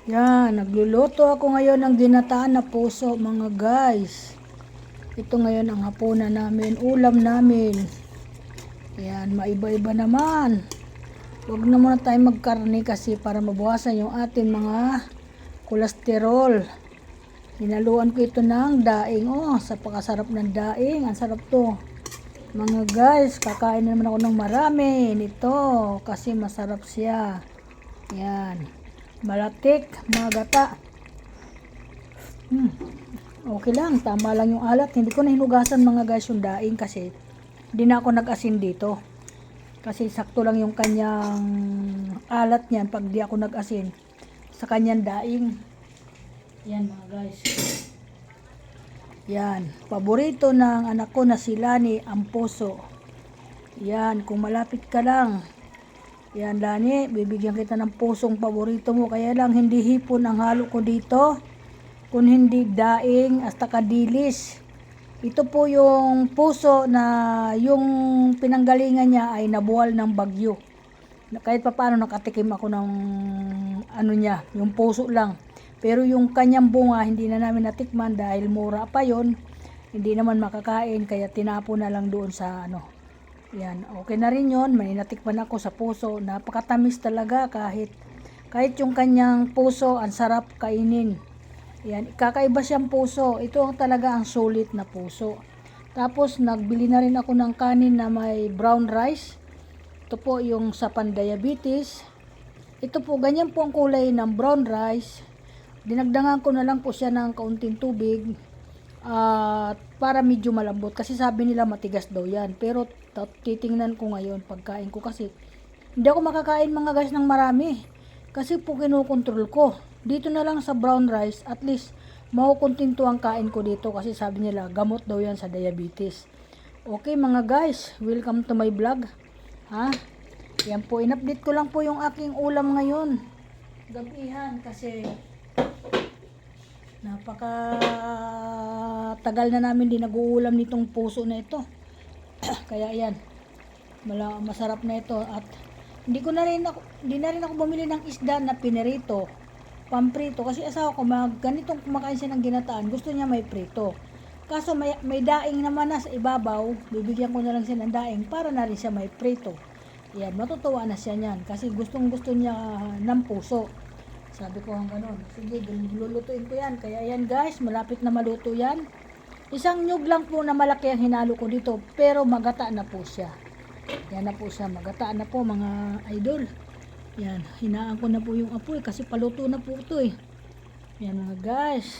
Yan, nagluluto ako ngayon ng ginataan na puso mga guys. Ito ngayon ang hapunan namin, ulam namin. Yan, maiba-iba naman. Huwag na muna tayo magkarne kasi para mabawasan yung ating mga kolesterol. Hinaluan ko ito ng daing. Oh, sa pakasarap ng daing. Ang sarap to. Mga guys, kakain na naman ako ng marami nito kasi masarap siya. Yan. Malatik, magata. Okay lang, tama lang yung alat. Hindi ko na hinugasan mga guys yung daing kasi hindi na ako nag-asin dito. Kasi sakto lang yung kanyang alat niyan pag di ako nag-asin sa kanyang daing. Yan mga guys. Yan, paborito ng anak ko na si Lani ang puso. Yan, kung malapit ka lang. Yan Lani, bibigyan kita ng pusong paborito mo. Kaya lang hindi hipon ang halo ko dito. Kung hindi daing hasta kadilis. Ito po yung puso na yung pinanggalingan niya ay nabuwal ng bagyo. Kahit pa paano nakatikim ako ng ano niya, yung puso lang. Pero yung kanyang bunga hindi na namin natikman dahil mura pa yon. Hindi naman makakain kaya tinapo na lang doon sa ano. Yan, okay na rin yun. May natikman ako sa puso. Napakatamis talaga kahit yung kanyang puso, ang sarap kainin. Yan, kakaiba siyang puso. Ito talaga ang sulit na puso. Tapos, nagbili na rin ako ng kanin na may brown rice. Ito po yung sa pan-diabetes. Ito po, ganyan po ang kulay ng brown rice. Dinagdangan ko na lang po siya ng kaunting tubig. Para medyo malambot kasi sabi nila matigas daw yan, pero titingnan ko ngayon pagkain ko kasi hindi ako makakain mga guys ng marami kasi po kinukontrol ko dito na lang sa brown rice. At least makukontinto ang kain ko dito kasi sabi nila gamot daw yan sa diabetes. Okay mga guys, welcome to my vlog. Yan po, in-update ko lang po yung aking ulam ngayon gabihan kasi napaka tagal na namin din nag-uulam nitong puso na ito. Kaya yan, masarap na ito. At hindi na rin ako bumili ng isda na pinirito, pamprito kasi asawa ko ganitong kumakain siya ng ginataan, gusto niya may prito. Kaso may daing naman na sa ibabaw, bibigyan ko na lang siya ng daing para na rin siya may prito. Yan, matutuwa na siya niyan kasi gustong gusto niya ng puso. Sabi ko ganun. Sige, lulutuin ko yan. Kaya yan guys, malapit na maluto yan. Isang nyug lang po na malaki ang hinalo ko dito. Pero magata na po siya. Yan na po siya. Magata na po mga idol. Yan, hinaan ko na po yung apoy kasi paluto na po ito eh. Yan mga guys.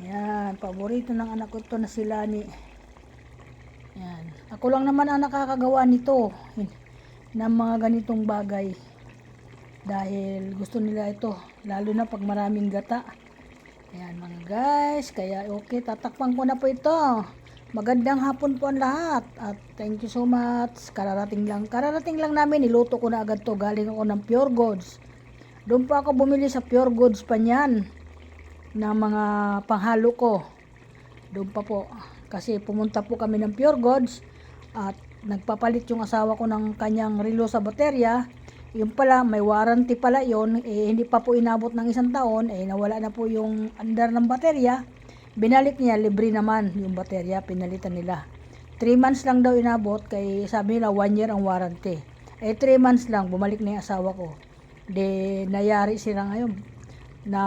Yan, paborito ng anak ko ito na si Lani. Yan. Ako lang naman ang nakakagawa nito. Ng mga ganitong bagay. Dahil gusto nila ito, lalo na pag maraming gata. Ayan mga guys, kaya okay, tatakpan ko na po ito. Magandang hapon po ang lahat at thank you so much. Kararating lang namin, niluto ko na agad to. Galing ako ng Pure Goods. Doon pa ako bumili sa Pure Goods pa niyan ng mga panghalo ko. Doon pa po, kasi pumunta po kami ng Pure Goods at nagpapalit yung asawa ko ng kanyang relo sa baterya. Yung pala, may warranty pala yon, hindi pa po inabot ng 1 taon, nawala na po yung andar ng baterya. Binalik niya, libre naman yung baterya, pinalitan nila. 3 months lang daw inabot, kay sabi nila 1 year ang warranty. 3 months lang, bumalik na yung asawa ko. Nayari sila ngayon na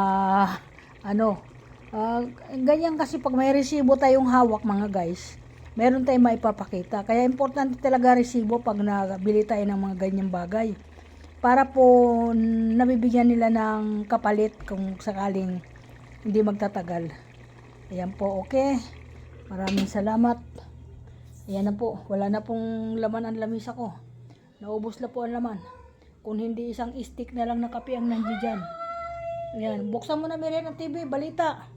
ganyan kasi pag may resibo tayong hawak mga guys, meron tayong maipapakita. Kaya importante talaga resibo pag nabili tayo ng mga ganyang bagay. Para po nabibigyan nila ng kapalit kung sakaling hindi magtatagal. Ayan po, okay. Maraming salamat. Ayan na po, wala na pong laman ang lamisa ko. Naubos na po ang laman. Kung hindi isang stick na lang na kape ang nandiyan dyan. Ayan, buksan mo na Miriam ng TV, balita.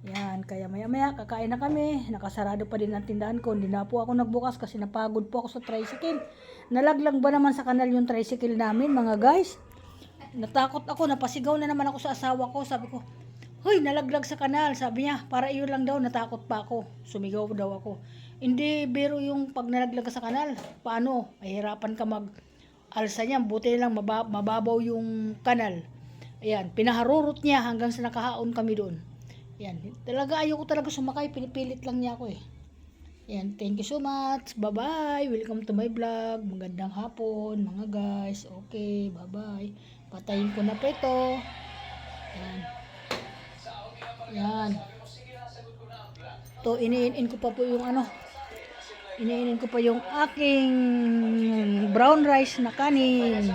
Yan, kaya maya kakain na kami. Nakasarado pa din ang tindahan ko. Hindi na po ako nagbukas kasi napagod po ako sa tricycle. Nalaglag ba naman sa kanal yung tricycle namin mga guys? Natakot ako, napasigaw na naman ako sa asawa ko. Sabi ko, hoy, nalaglag sa kanal. Sabi niya, para iyon lang daw, natakot pa ako. Sumigaw daw ako. Hindi biro yung pag nalaglag ka sa kanal. Paano? Mahirapan ka mag-alsa niyan. Buti lang mababaw yung kanal. Ayan, pinaharurot niya hanggang sa nakahaon kami doon. Ayan, talaga ayoko talaga sumakay, pinipilit lang niya ako eh. Ayan, thank you so much. Bye-bye. Welcome to my vlog. Magandang hapon mga guys. Okay, bye-bye. Patayin ko na po ito. Ayan. Ayan. To iniinin ko pa po yung ano. Iniinin ko pa yung aking brown rice na kanin.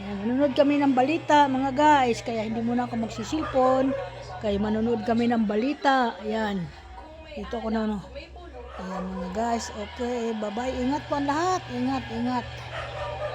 Ayan, manonood kami ng balita mga guys. Kaya hindi muna ako magsisilpon. Kaya manonood kami ng balita. Ayan. Dito ako na ano. Ayan mga guys. Okay. Bye bye. Ingat po ang lahat. Ingat. Ingat.